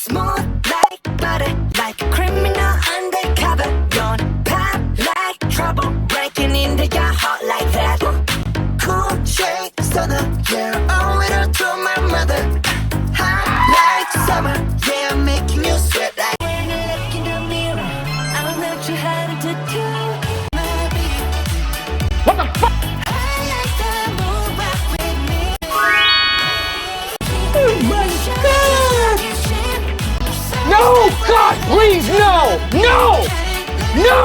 Smooth like butter, like a criminal undercover. Don't pop like trouble, breaking into your heart like that. Cool shade stunner, yeah, owe it all to my mother. Hot like summer, yeah, I'm making you sweat like. When you look in the mirror, I'll let you have it to do. What the fuck? I like the move up with me. Oh my god! No! God, please, no! No! No!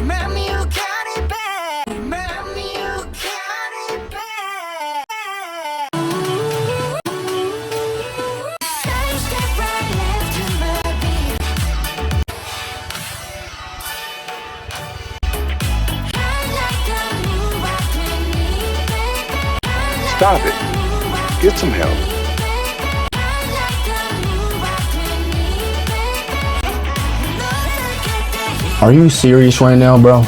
Mommy, you got it bad. Mommy, you got it bad. Side step right left to my beat. I like the move up with me, baby. Stop it. Get some help. Are you serious right now, bro?